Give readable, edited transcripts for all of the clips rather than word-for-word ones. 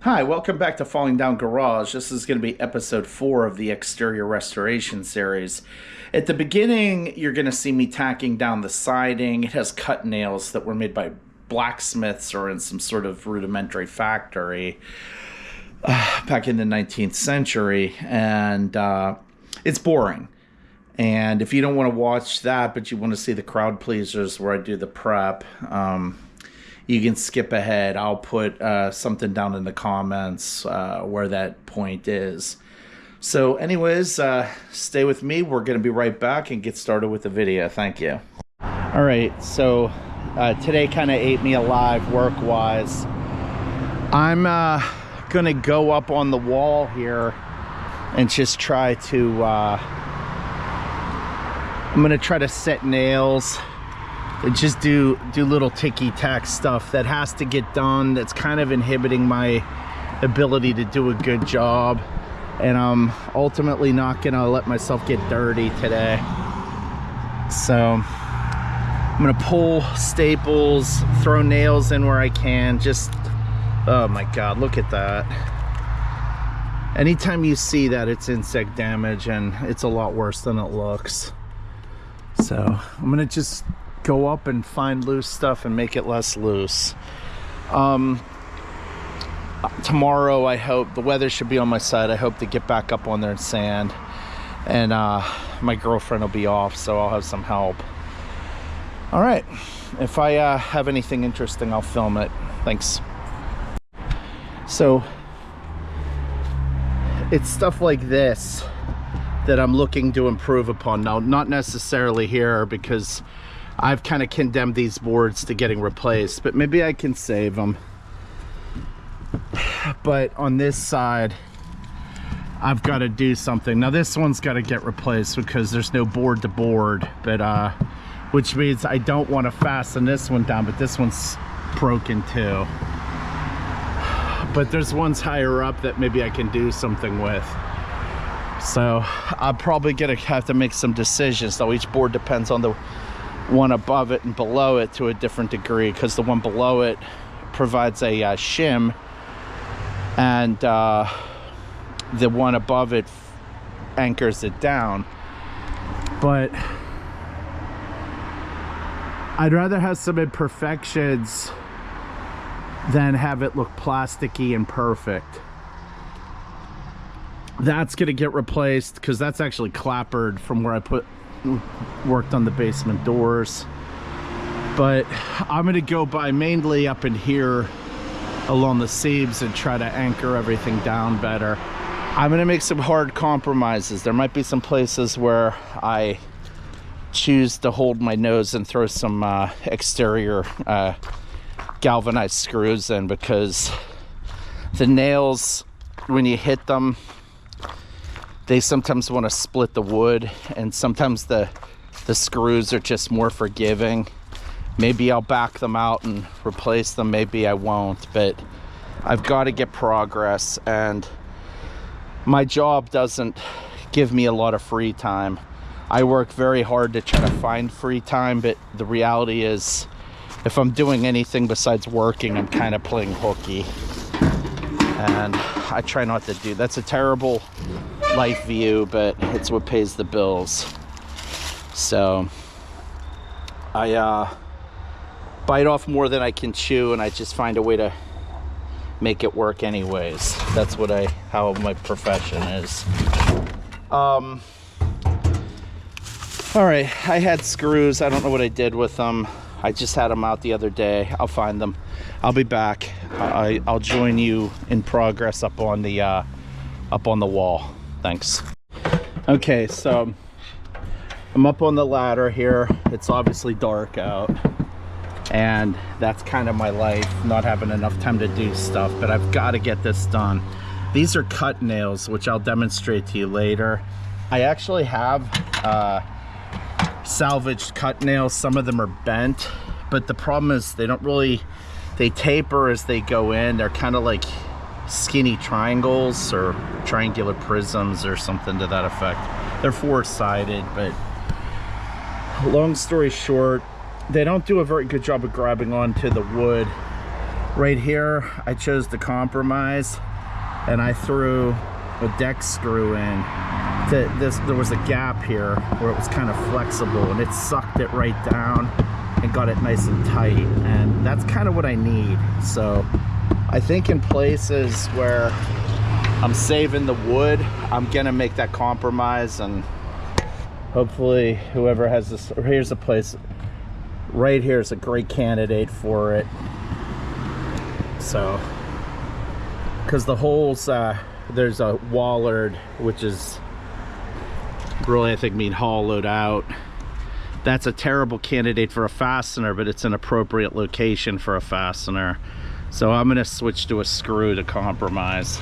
Hi, welcome back to Falling Down Garage. This is going to be episode 4 of the exterior restoration series. At the beginning, you're going to see me tacking down the siding. It has cut nails that were made by blacksmiths or in some sort of rudimentary factory back in the 19th century. And it's boring. And if you don't want to watch that, but you want to see the crowd pleasers where I do the prep, you can skip ahead. I'll put something down in the comments where that point is. So anyways, stay with me. We're going to be right back and get started with the video. Thank you. All right, so today kind of ate me alive work-wise. I'm going to go up on the wall here and just try to... I'm going to try to set nails. Just do little ticky-tack stuff that has to get done. That's kind of inhibiting my ability to do a good job, and I'm ultimately not gonna let myself get dirty today. So I'm gonna pull staples, throw nails in where I can. Just, oh my god, look at that. Anytime you see that, it's insect damage, and it's a lot worse than it looks. So I'm gonna just go up and find loose stuff and make it less loose. Tomorrow, I hope the weather should be on my side. I hope to get back up on there and sand, and my girlfriend will be off, so I'll have some help. All right, if I have anything interesting, I'll film it. Thanks. So it's stuff like this that I'm looking to improve upon. Now, not necessarily here, because I've kind of condemned these boards to getting replaced, but maybe I can save them. But on this side, I've got to do something. Now this one's got to get replaced because there's no board to board, but which means I don't want to fasten this one down, but this one's broken too. But there's ones higher up that maybe I can do something with. So I'm probably gonna have to make some decisions, though each board depends on the one above it and below it to a different degree, because the one below it provides a shim, and the one above it anchors it down. But I'd rather have some imperfections than have it look plasticky and perfect. That's gonna get replaced because that's actually clapboard from where I worked on the basement doors. But I'm gonna go by mainly up in here along the seams and try to anchor everything down better. I'm gonna make some hard compromises. There might be some places where I choose to hold my nose and throw some exterior galvanized screws in, because the nails, when you hit them, they sometimes want to split the wood, and sometimes the screws are just more forgiving. Maybe I'll back them out and replace them, maybe I won't, but I've got to get progress, and my job doesn't give me a lot of free time. I work very hard to try to find free time, but the reality is, if I'm doing anything besides working, I'm kind of playing hooky, and I try not to do. That's a terrible life view, but it's what pays the bills. So I bite off more than I can chew, and I just find a way to make it work anyways. That's what how my profession is. All right, I had screws. I don't know what I did with them. I just had them out the other day. I'll find them. I'll be back. I'll join you in progress up on the wall. Thanks. Okay, so I'm up on the ladder here. It's obviously dark out, and that's kind of my life, not having enough time to do stuff, but I've got to get this done. These are cut nails, which I'll demonstrate to you later. I actually have salvaged cut nails. Some of them are bent, but the problem is they taper as they go in. They're kind of like skinny triangles or triangular prisms or something to that effect. They're four-sided, but long story short, they don't do a very good job of grabbing onto the wood Right here, I chose to compromise, and I threw a deck screw in. There was a gap here where it was kind of flexible, and it sucked it right down and got it nice and tight, and that's kind of what I need. So I think in places where I'm saving the wood, I'm gonna make that compromise, and hopefully whoever has this, here's a place right here is a great candidate for it. So, because the holes, there's a wallard, which is really, I think, mean hollowed out. That's a terrible candidate for a fastener, but it's an appropriate location for a fastener. So I'm gonna switch to a screw to compromise.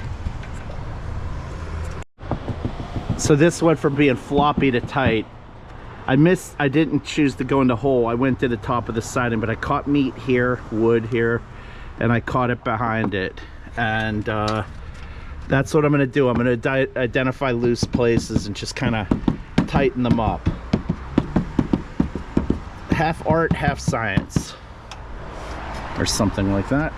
So this went from being floppy to tight. I didn't choose to go in the hole. I went to the top of the siding, but I caught meat here, wood here, and I caught it behind it. And that's what I'm gonna do. I'm gonna identify loose places and just kind of tighten them up. Half art, half science, or something like that.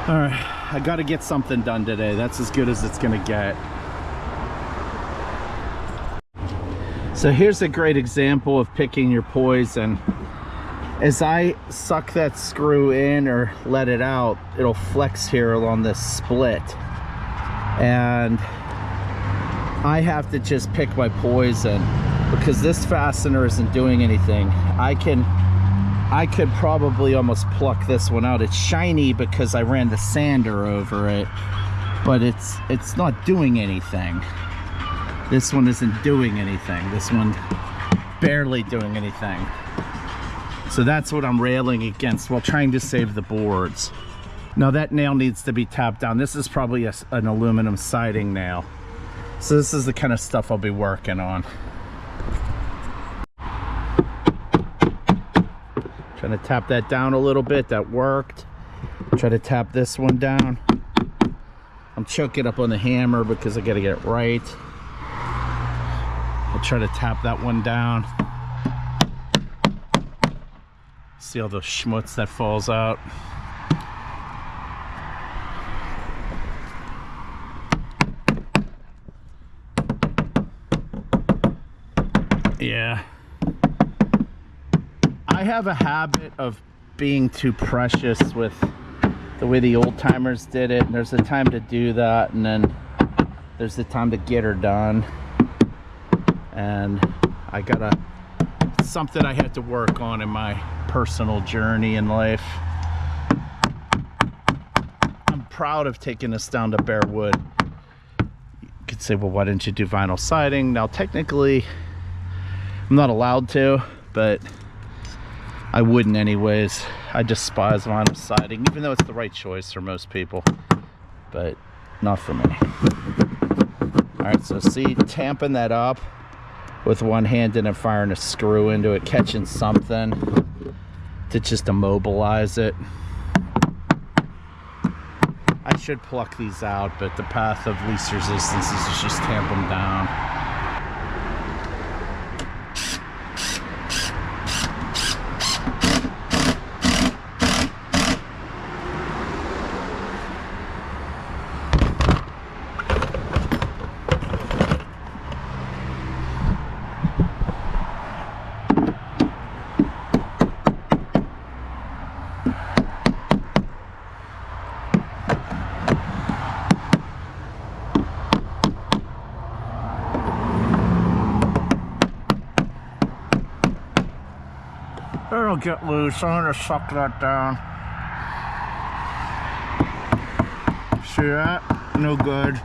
All right, I gotta get something done today. That's as good as it's gonna get. So here's a great example of picking your poison. As I suck that screw in or let it out, it'll flex here along this split. And I have to just pick my poison because this fastener isn't doing anything. I could probably almost pluck this one out. It's shiny because I ran the sander over it, but it's not doing anything. This one isn't doing anything. This one barely doing anything. So that's what I'm railing against while trying to save the boards. Now that nail needs to be tapped down. This is probably an aluminum siding nail. So this is the kind of stuff I'll be working on. Trying to tap that down a little bit. That worked. Try to tap this one down. I'm choking up on the hammer because I got to get it right. I'll try to tap that one down. See all the schmutz that falls out. Yeah. I have a habit of being too precious with the way the old timers did it. And there's a time to do that, and then there's the time to get her done. And it's something I had to work on in my personal journey in life. I'm proud of taking this down to bare wood. You could say, well, why didn't you do vinyl siding? Now, technically, I'm not allowed to, but I wouldn't anyways. I despise vinyl siding, even though it's the right choice for most people, but not for me. All right, so see, tamping that up with one hand and then firing a screw into it, catching something to just immobilize it. I should pluck these out, but the path of least resistance is just tamp them down. It'll get loose. I'm gonna suck that down. See that? No good.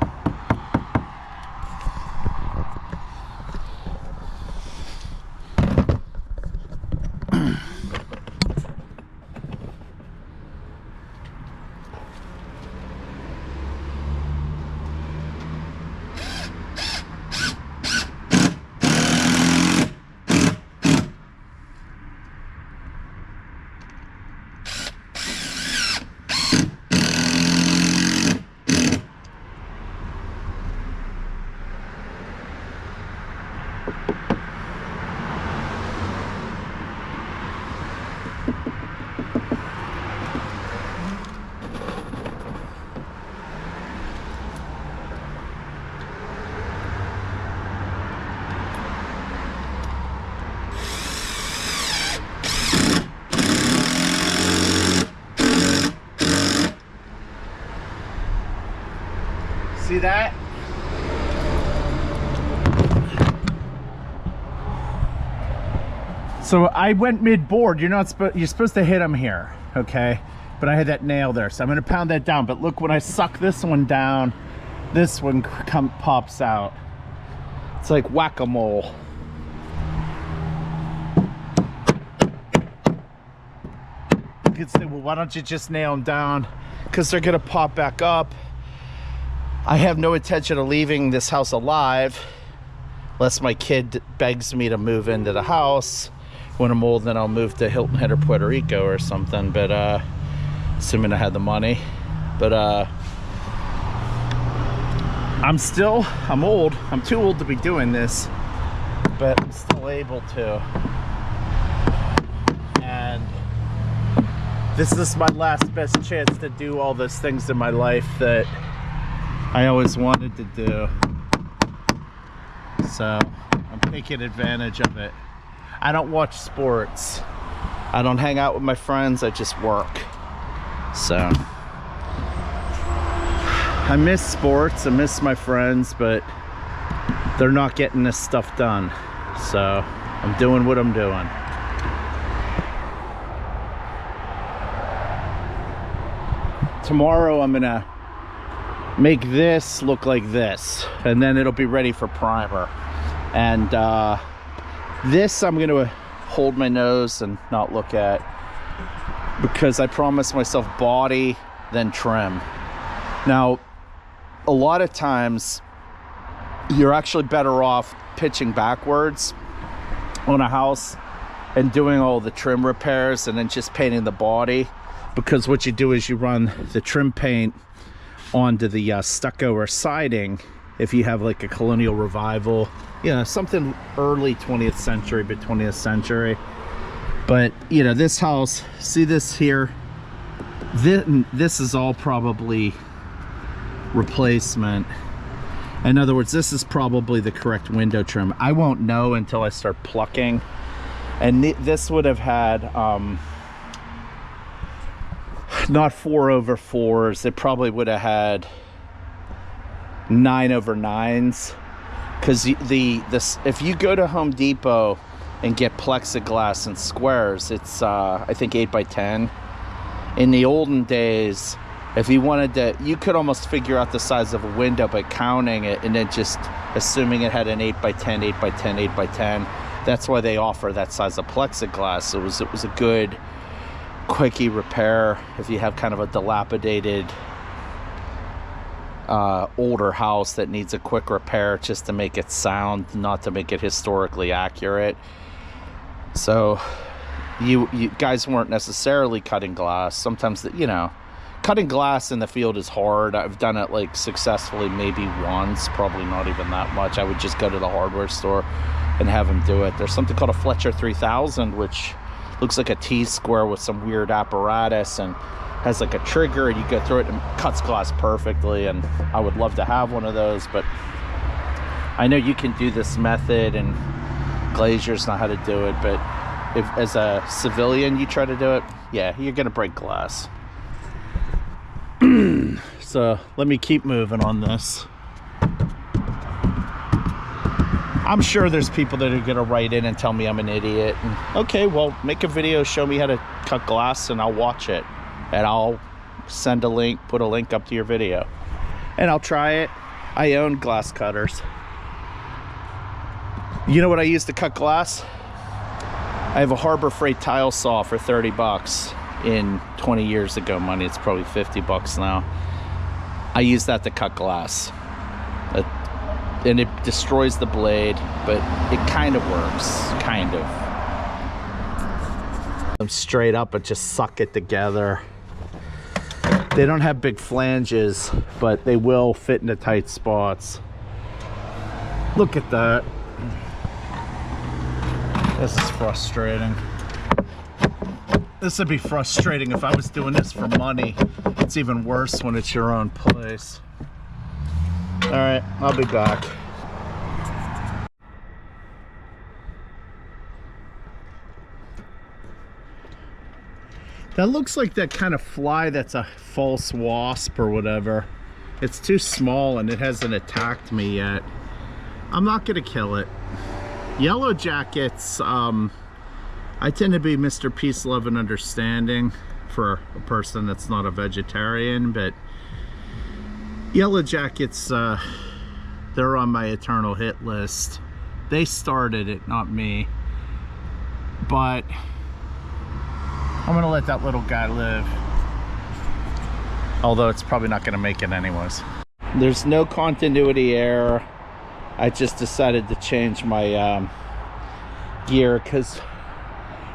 So I went mid-board. You're supposed to hit them here, okay? But I had that nail there, so I'm gonna pound that down. But look, when I suck this one down, this one pops out. It's like whack-a-mole. You could say, well, why don't you just nail them down? Because they're gonna pop back up. I have no intention of leaving this house alive unless my kid begs me to move into the house. When I'm old, then I'll move to Hilton Head or Puerto Rico or something, but assuming I had the money. But I'm old. I'm too old to be doing this, but I'm still able to. And this is my last best chance to do all those things in my life that I always wanted to do. So I'm taking advantage of it. I don't watch sports. I don't hang out with my friends. I just work. So I miss sports. I miss my friends, but they're not getting this stuff done. So I'm doing what I'm doing. Tomorrow I'm gonna make this look like this, and then it'll be ready for primer. And this I'm going to hold my nose and not look at, because I promised myself body then trim. Now a lot of times you're actually better off pitching backwards on a house and doing all the trim repairs and then just painting the body, because what you do is you run the trim paint onto the stucco or siding if you have like a colonial revival, you know, something early 20th century, but 20th century. But you know, this house, see this here, this is all probably replacement. In other words, this is probably the correct window trim. I won't know until I start plucking. And this would have had not 4/4s, it probably would have had 9/9s, because if you go to Home Depot and get plexiglass in squares, it's I think 8x10. In the olden days, if you wanted to, you could almost figure out the size of a window by counting it and then just assuming it had an 8x10, 8x10, 8x10. That's why they offer that size of plexiglass. It was a good quickie repair if you have kind of a dilapidated older house that needs a quick repair, just to make it sound, not to make it historically accurate. So you guys weren't necessarily cutting glass. Sometimes, you know, cutting glass in the field is hard. I've done it like successfully maybe once, probably not even that much. I would just go to the hardware store and have them do it. There's something called a Fletcher 3000, which looks like a T-square with some weird apparatus and has like a trigger, and you go through it and cuts glass perfectly. And I would love to have one of those, but I know you can do this method and glaziers know how to do it, but if as a civilian you try to do it, yeah, you're gonna break glass. So let me keep moving on this. I'm sure there's people that are gonna write in and tell me I'm an idiot. And, okay, well, make a video, show me how to cut glass, and I'll watch it. And I'll send a link, put a link up to your video. And I'll try it. I own glass cutters. You know what I use to cut glass? I have a Harbor Freight tile saw for 30 bucks in 20 years ago money. It's probably 50 bucks now. I use that to cut glass. And it destroys the blade, but it kind of works, kind of. I'm straight up and just suck it together. They don't have big flanges, but they will fit into tight spots. Look at that. This is frustrating. This would be frustrating if I was doing this for money. It's even worse when it's your own place. All right, I'll be back. That looks like that kind of fly that's a false wasp or whatever. It's too small and it hasn't attacked me yet. I'm not gonna kill it. Yellow jackets, I tend to be Mr. Peace, Love, and Understanding for a person that's not a vegetarian, but Yellow Jackets, they're on my eternal hit list. They started it, not me. But I'm gonna let that little guy live. Although it's probably not gonna make it anyways. There's no continuity error. I just decided to change my gear because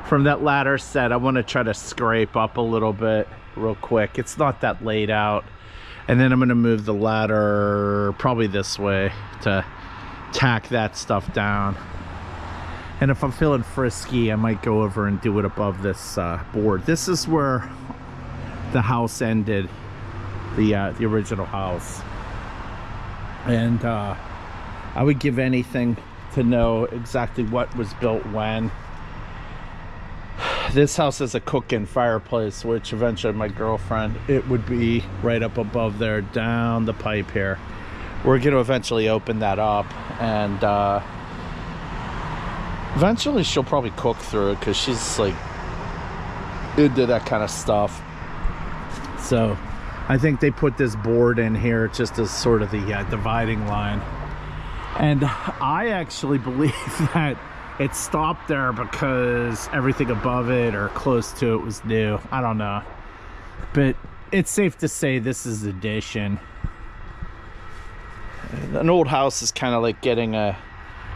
from that ladder set, I want to try to scrape up a little bit real quick. It's not that laid out. And then I'm going to move the ladder probably this way to tack that stuff down. And if I'm feeling frisky, I might go over and do it above this board. This is where the house ended, the original house. And I would give anything to know exactly what was built when. This house has a cook-in fireplace, which eventually my girlfriend, it would be right up above there, down the pipe here. We're going to eventually open that up, and eventually she'll probably cook through it because she's like into that kind of stuff. So I think they put this board in here just as sort of the dividing line. And I actually believe that it stopped there because everything above it or close to it was new. I don't know. But it's safe to say this is addition. An old house is kind of like getting a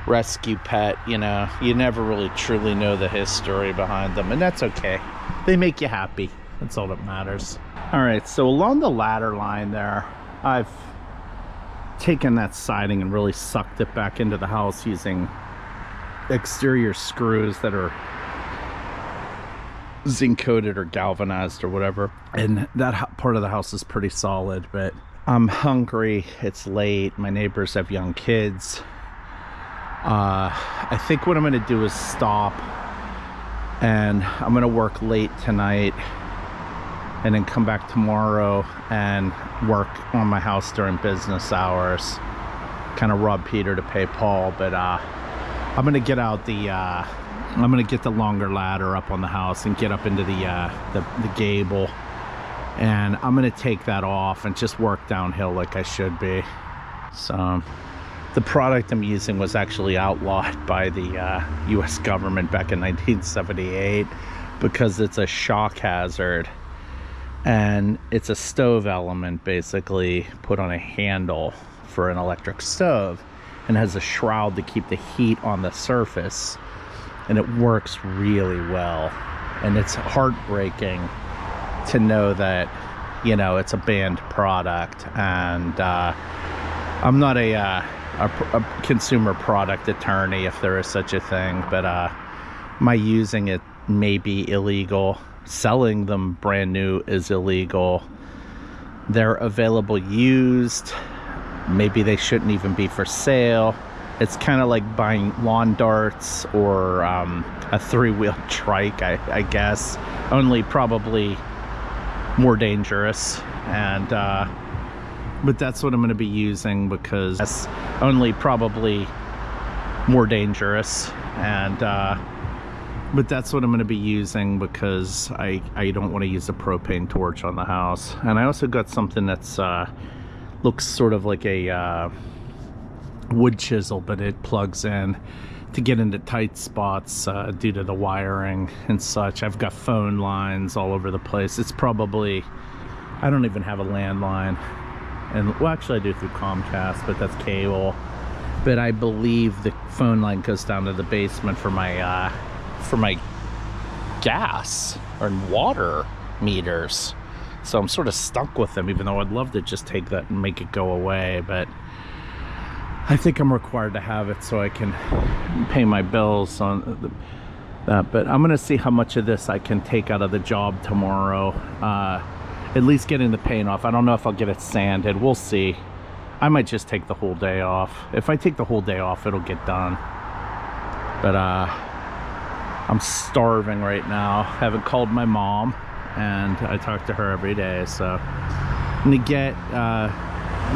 rescue pet, you know. You never really truly know the history behind them, and that's okay. They make you happy. That's all that matters. All right, so along the ladder line there, I've taken that siding and really sucked it back into the house using exterior screws that are zinc coated or galvanized or whatever. And that part of the house is pretty solid, but I'm hungry. It's late. My neighbors have young kids. I think what I'm going to do is stop, and I'm going to work late tonight and then come back tomorrow and work on my house during business hours. Kind of rob Peter to pay Paul, but I'm gonna get out the I'm gonna get the longer ladder up on the house and get up into the gable, and I'm gonna take that off and just work downhill like I should be. So the product I'm using was actually outlawed by the US government back in 1978 because it's a shock hazard. And it's a stove element basically put on a handle for an electric stove, and has a shroud to keep the heat on the surface, and it works really well. And it's heartbreaking to know that, you know, it's a banned product. And I'm not a consumer product attorney, if there is such a thing, but my using it may be illegal. Selling them brand new is illegal. They're available used. Maybe they shouldn't even be for sale. It's kind of like buying lawn darts or a three-wheel trike, I guess, only probably more dangerous. And but that's what I'm going to be using, because that's only probably more dangerous. And but that's what I'm going to be using, because I don't want to use a propane torch on the house. And I also got something that's looks sort of like a wood chisel, but it plugs in to get into tight spots due to the wiring and such. I've got phone lines all over the place. It's probably, I don't even have a landline. And well, actually I do through Comcast, but that's cable. But I believe the phone line goes down to the basement for my gas or water meters. So I'm sort of stuck with them, even though I'd love to just take that and make it go away. But I think I'm required to have it so I can pay my bills on that. But I'm gonna see how much of this I can take out of the job tomorrow. At least getting the paint off. I don't know if I'll get it sanded. We'll see. I might just take the whole day off. If I take the whole day off, it'll get done. But I'm starving right now. Haven't called my mom, and I talk to her every day. So I'm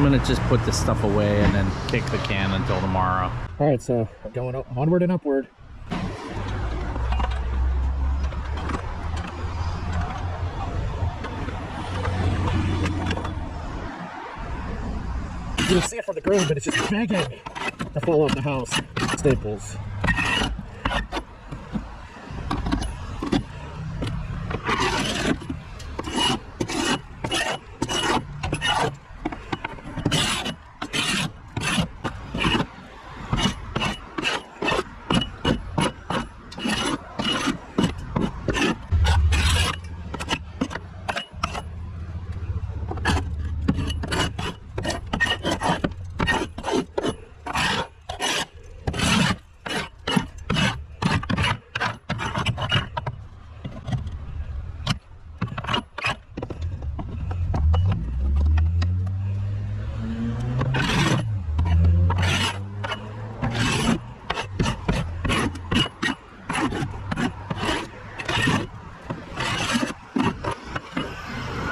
gonna just put this stuff away and then kick the can until tomorrow. All right, so going onward and upward. You can see it from the ground, but it's just begging to fall off the house. Staples.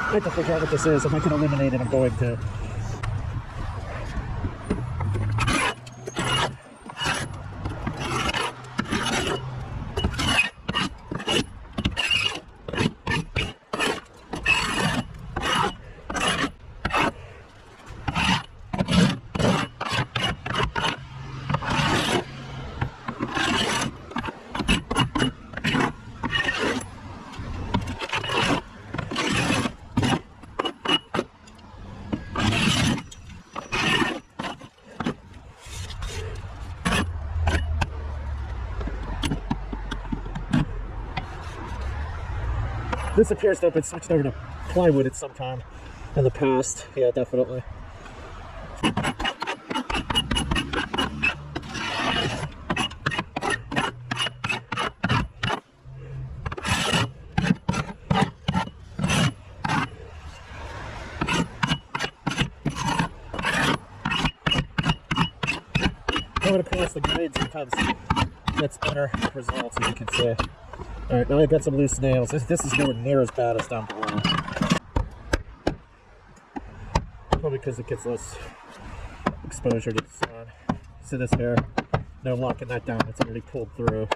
I have to figure out what this is. If I can eliminate it, I'm going to. This appears to have been switched over to plywood at some time in the past. Yeah, definitely. Going across the grade sometimes gets better results, as you can see. Alright, now I've got some loose nails. This is nowhere near as bad as down below. Probably because it gets less exposure to the sun. See this here? No locking that down, it's already pulled through.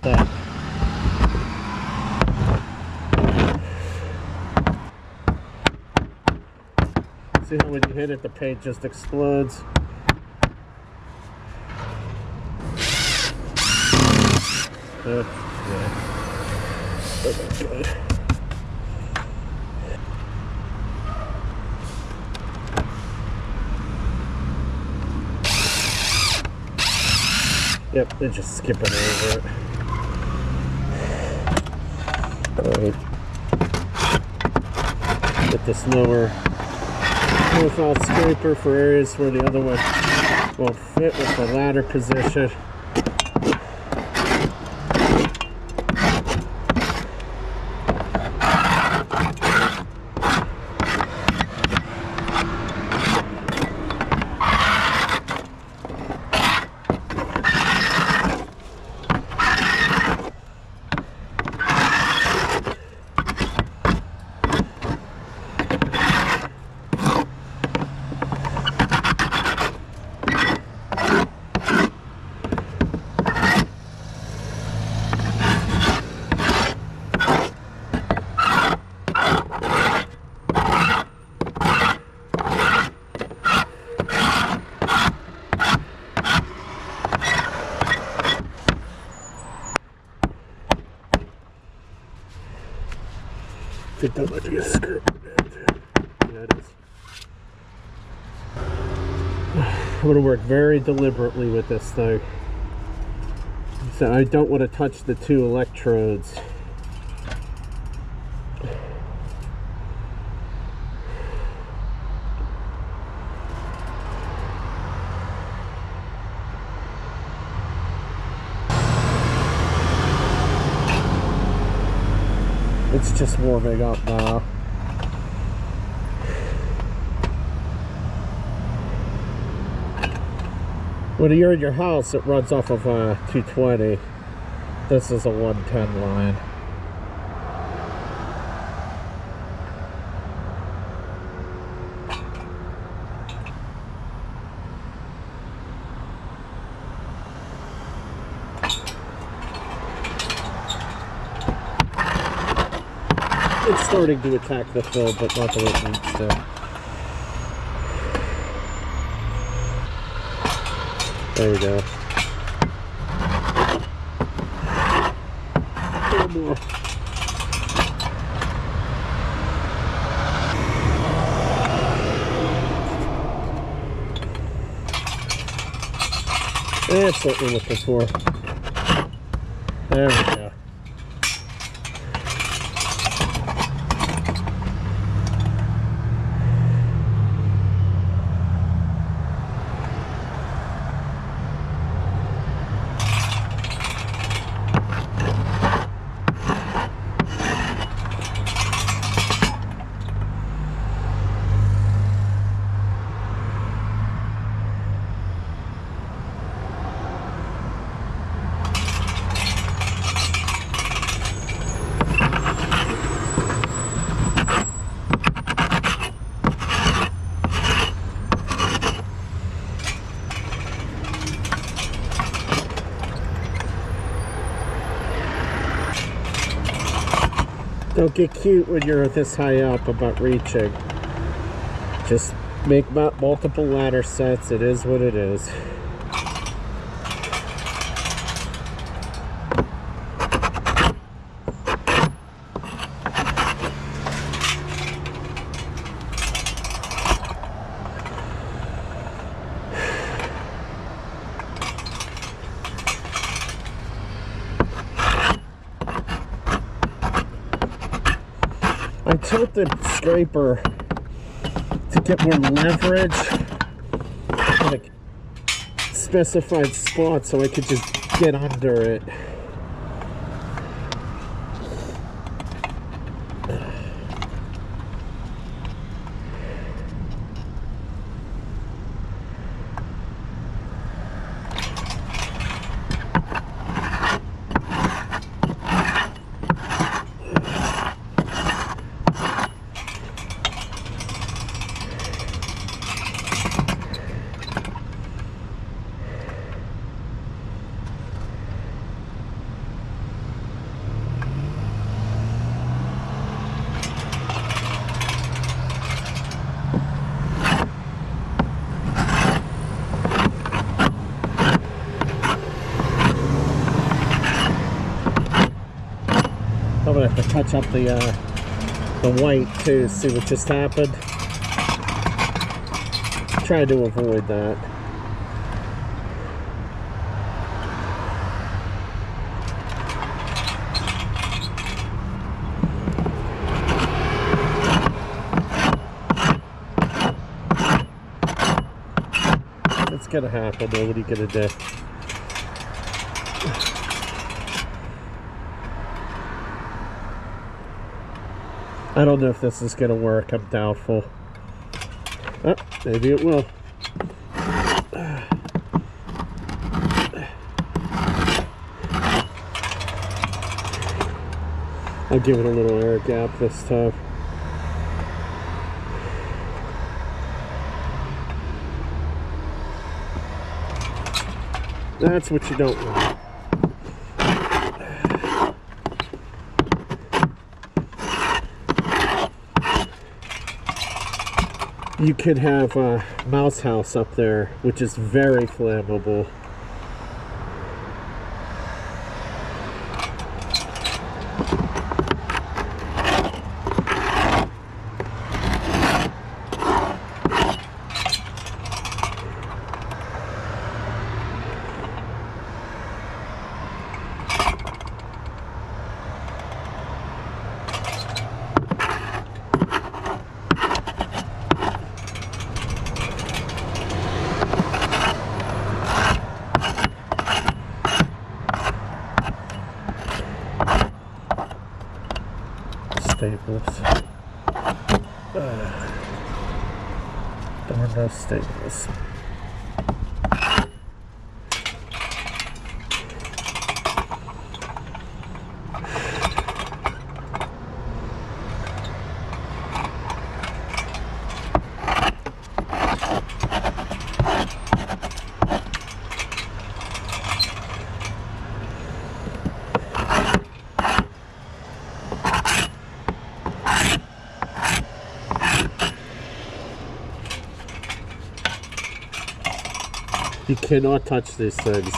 That. See how when you hit it, the paint just explodes. Yeah. Okay, good. Yep, they're just skipping over it. Alright. Get this lower profile scraper for areas where the other one won't fit with the ladder position. I think that might be a screw. Yeah, it is. I'm going to work very deliberately with this thing. So I don't want to touch the two electrodes. It's just warming up now. When you're in your house, it runs off of 220. This is a 110 line. It's starting to attack the fill, but not the way it needs to. There we go. A little more. That's what we're looking for. There we go. Don't get cute when you're this high up about reaching. Just make multiple ladder sets. It is what it is. I tilt the scraper to get more leverage in a specified spot so I could just get under it. I'm gonna have to touch up the white too, see what just happened. Try to avoid that. It's gonna happen though, what are you gonna do? I don't know if this is going to work. I'm doubtful. Oh, maybe it will. I'll give it a little air gap this time. That's what you don't want. You could have a mouse house up there, which is very flammable. Staples. Darn those staples. You cannot touch these things.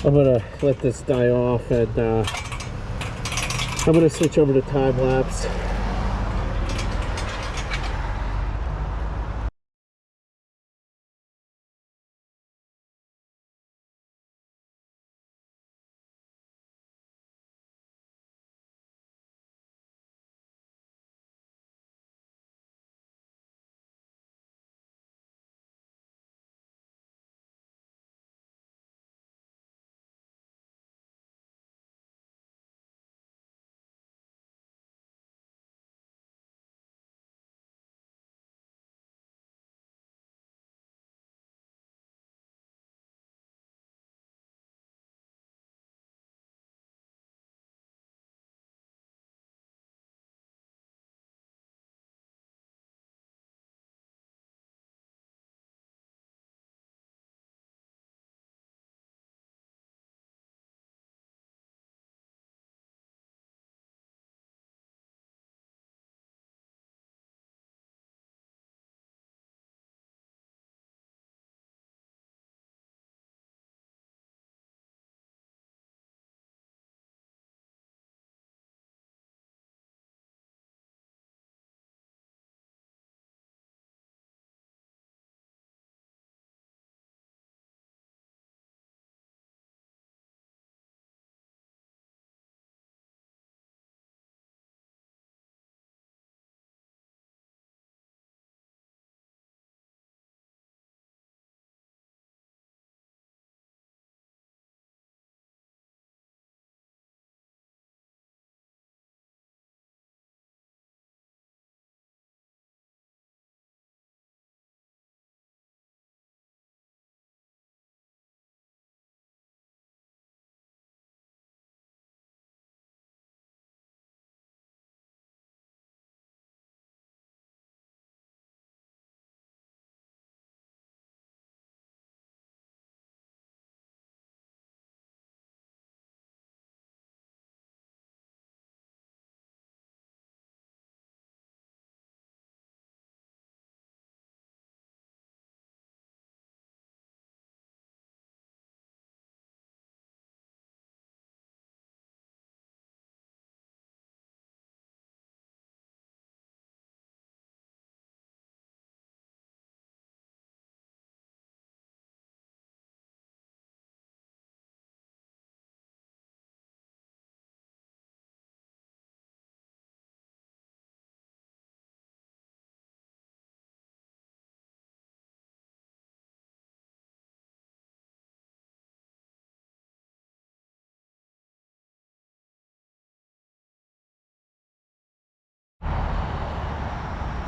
I'm gonna let this die off, and I'm gonna switch over to time lapse.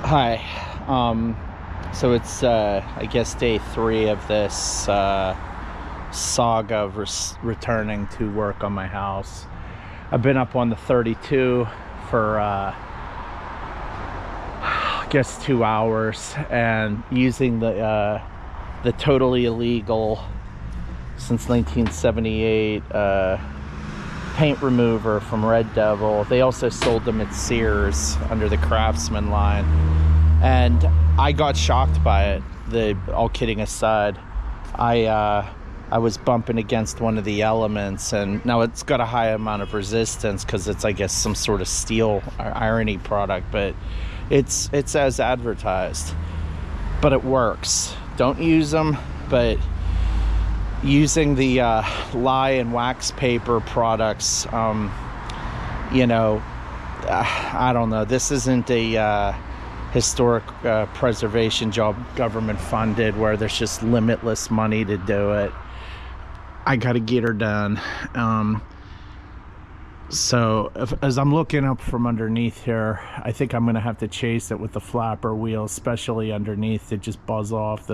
Hi. So it's I guess day 3 of this saga of returning to work on my house. I've been up on the 32 for I guess 2 hours, and using the totally illegal since 1978 paint remover from Red Devil. They also sold them at Sears under the Craftsman line, and I got shocked by it. All kidding aside, I was bumping against one of the elements, and now it's got a high amount of resistance because it's, I guess, some sort of steel irony product, but it's as advertised. But it works. Don't use them, but using the lye and wax paper products, you know, I don't know, this isn't a historic preservation job, government funded, where there's just limitless money to do it. I gotta get her done. So as I'm looking up from underneath here, I think I'm gonna have to chase it with the flapper wheel, especially underneath, to just buzz off.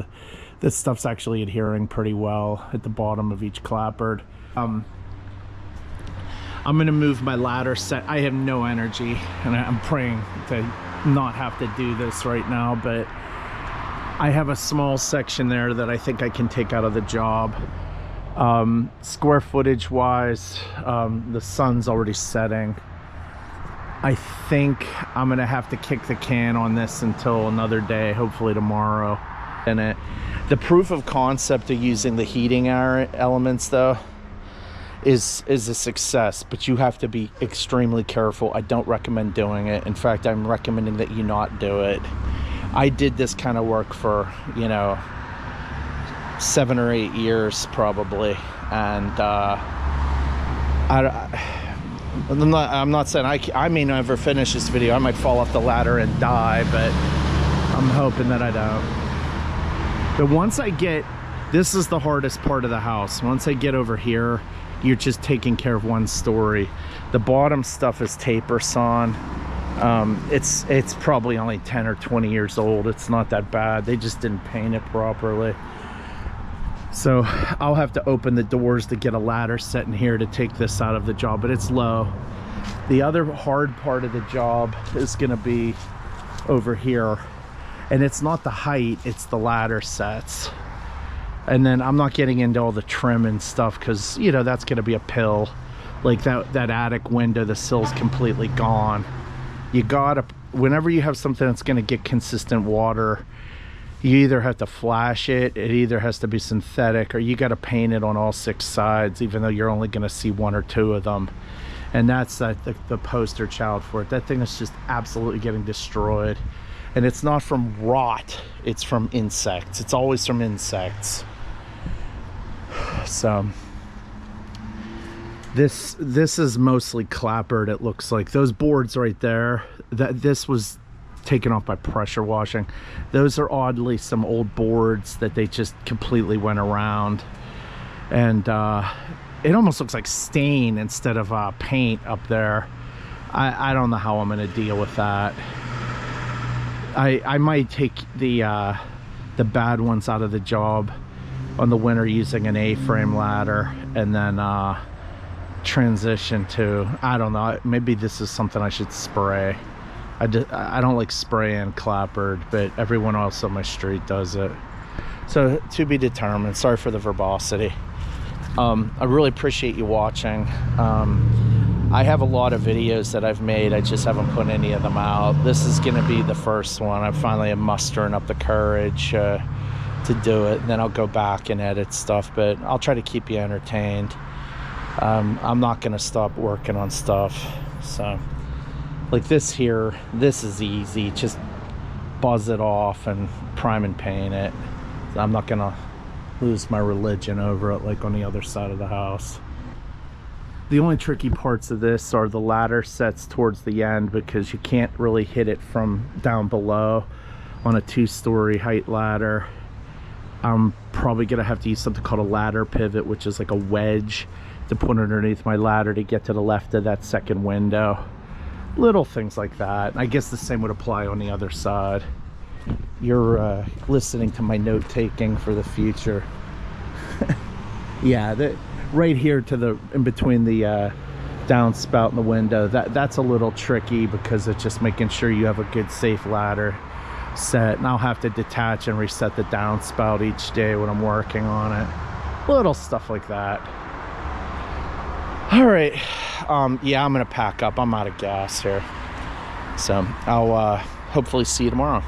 This stuff's actually adhering pretty well at the bottom of each clapboard. I'm gonna move my ladder set. I have no energy, and I'm praying to not have to do this right now, but I have a small section there that I think I can take out of the job. Square footage wise, the sun's already setting. I think I'm gonna have to kick the can on this until another day, hopefully tomorrow. And the proof of concept of using the heating elements, though, is a success, but you have to be extremely careful. I don't recommend doing it. In fact, I'm recommending that you not do it. I did this kind of work for, you know, 7 or 8 years probably, and I'm not saying I may never finish this video. I might fall off the ladder and die, but I'm hoping that I don't. But once I get, this is the hardest part of the house. Once I get over here, you're just taking care of one story. The bottom stuff is taper sawn. It's probably only 10 or 20 years old. It's not that bad. They just didn't paint it properly. So I'll have to open the doors to get a ladder set in here to take this out of the job, but it's low. The other hard part of the job is gonna be over here. And it's not the height, it's the ladder sets. And then I'm not getting into all the trim and stuff, because, you know, that's gonna be a pill. Like that attic window, the sill's completely gone. You gotta, whenever you have something that's gonna get consistent water, you either have to flash it, it either has to be synthetic, or you gotta paint it on all 6 sides, even though you're only gonna see 1 or 2 of them. And that's the poster child for it. That thing is just absolutely getting destroyed. And it's not from rot, it's from insects. It's always from insects. So this is mostly clapboard, it looks like. Those boards right there, this was taken off by pressure washing. Those are oddly some old boards that they just completely went around. And it almost looks like stain instead of paint up there. I don't know how I'm gonna deal with that. I might take the bad ones out of the job on the winter using an A-frame ladder, and then transition to, I don't know, maybe this is something I should spray. I don't like spraying clapboard, but everyone else on my street does it. So to be determined. Sorry for the verbosity. I really appreciate you watching. I have a lot of videos that I've made. I just haven't put any of them out. This is going to be the first one. I finally am mustering up the courage to do it. And then I'll go back and edit stuff, but I'll try to keep you entertained. I'm not going to stop working on stuff. So like this here, this is easy. Just buzz it off and prime and paint it. I'm not going to lose my religion over it like on the other side of the house. The only tricky parts of this are the ladder sets towards the end, because you can't really hit it from down below on a 2-story height ladder. I'm probably gonna have to use something called a ladder pivot, which is like a wedge to put underneath my ladder to get to the left of that second window. Little things like that. I guess the same would apply on the other side. You're listening to my note taking for the future. Yeah, right here to the in between the downspout and the window, that's a little tricky because it's just making sure you have a good safe ladder set, and I'll have to detach and reset the downspout each day when I'm working on it. Little stuff like that. All right, yeah, I'm gonna pack up. I'm out of gas here, so I'll hopefully see you tomorrow.